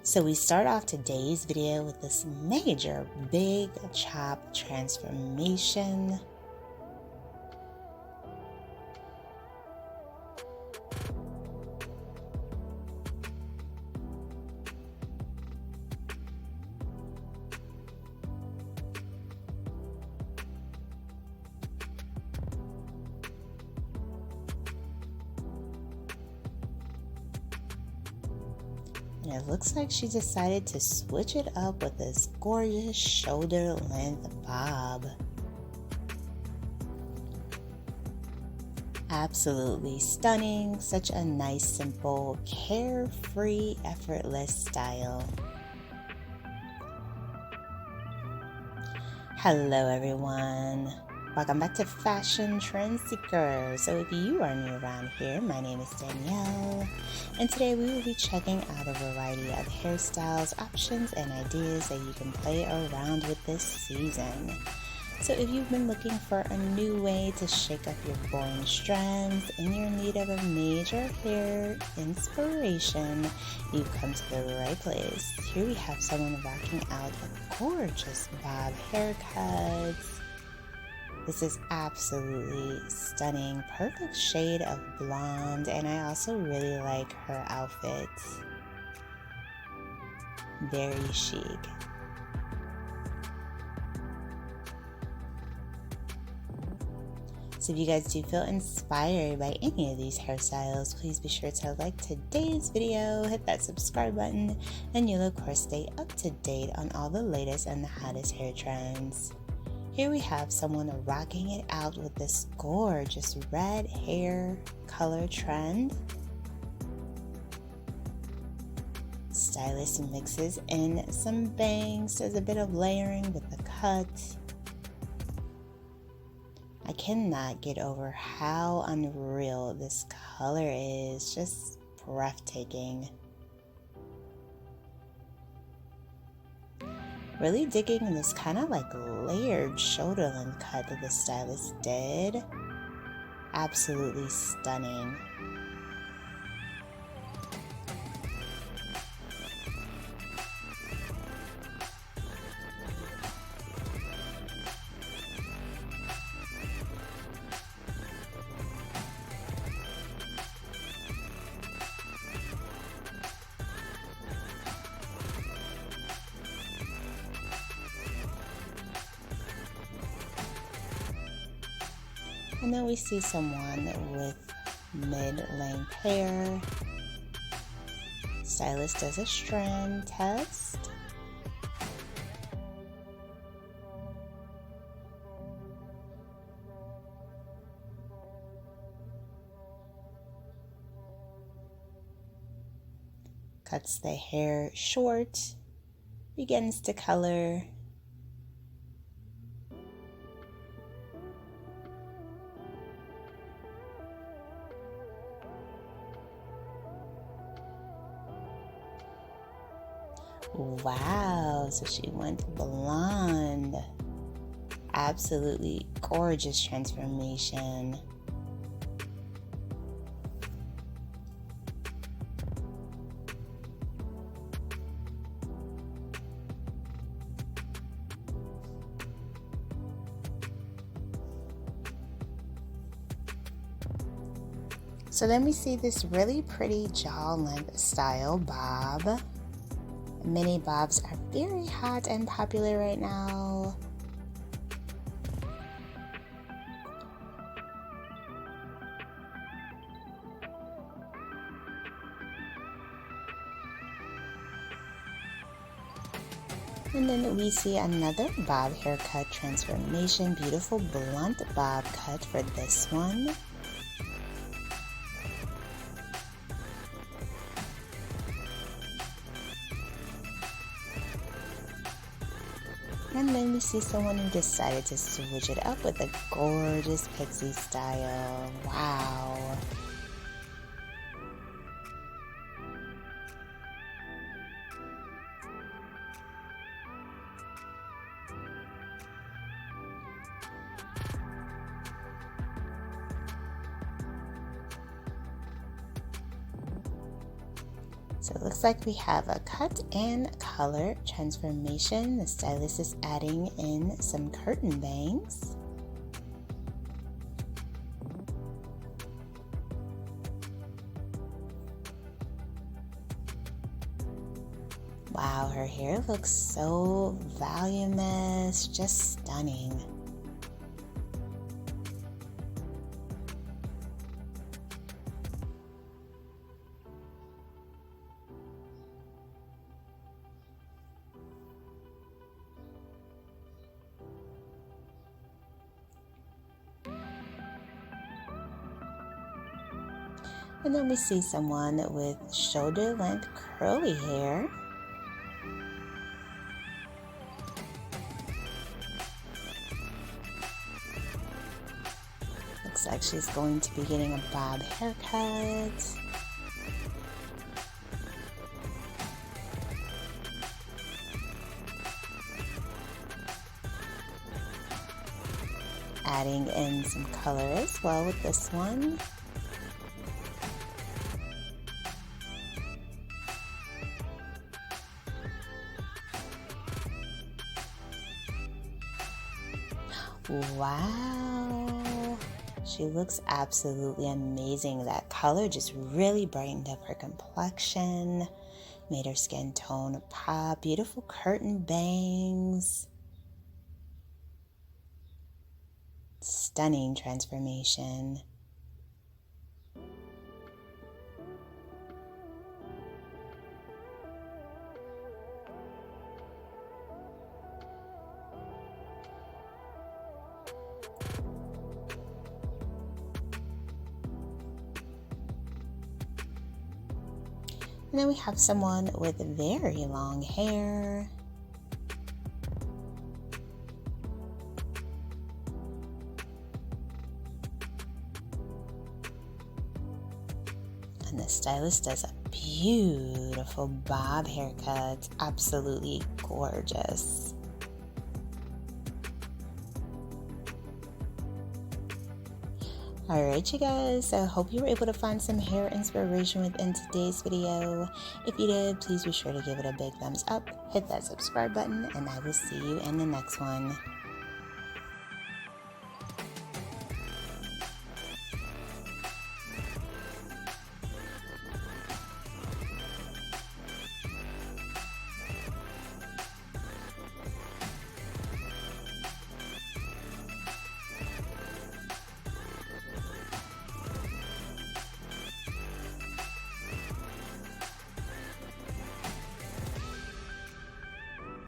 So we start off today's video with this major big chop transformation. And it looks like she decided to switch it up with this gorgeous shoulder length bob. Absolutely stunning. Such a nice, simple, carefree, effortless style. Hello everyone. Welcome back to Fashion Trend Seeker. So if you are new around here, my name is Danielle, and today we will be checking out a variety of hairstyles, options, and ideas that you can play around with this season. So if you've been looking for a new way to shake up your boring strands and you're in need of a major hair inspiration, you've come to the right place. Here we have someone rocking out a gorgeous bob haircut. This is absolutely stunning, perfect shade of blonde, and I also really like her outfit. Very chic. So if you guys do feel inspired by any of these hairstyles, please be sure to like today's video, hit that subscribe button, and you'll of course stay up to date on all the latest and the hottest hair trends. Here we have someone rocking it out with this gorgeous red hair color trend. Stylist mixes in some bangs, does a bit of layering with the cut. I cannot get over how unreal this color is, just breathtaking. Really digging this kind of like layered shoulder length cut that the stylist did. Absolutely stunning. And then we see someone with mid-length hair. Stylist does a strand test. Cuts the hair short, begins to color. Wow, so she went blonde. Absolutely gorgeous transformation. So then we see this really pretty jaw length style bob. Mini bobs are very hot and popular right now. And then we see another bob haircut transformation. Beautiful blunt bob cut for this one. And then we see someone who decided to switch it up with a gorgeous pixie style. Wow. So it looks like we have a cut and color transformation. The stylist is adding in some curtain bangs. Wow, her hair looks so voluminous, just stunning. And then we see someone with shoulder length curly hair. Looks like she's going to be getting a bob haircut. Adding in some color as well with this one. Wow, she looks absolutely amazing. That color just really brightened up her complexion, made her skin tone pop. Beautiful curtain bangs. Stunning transformation. And then we have someone with very long hair. And the stylist does a beautiful bob haircut. Absolutely gorgeous. Alright you guys, I hope you were able to find some hair inspiration within today's video. If you did, please be sure to give it a big thumbs up, hit that subscribe button, and I will see you in the next one.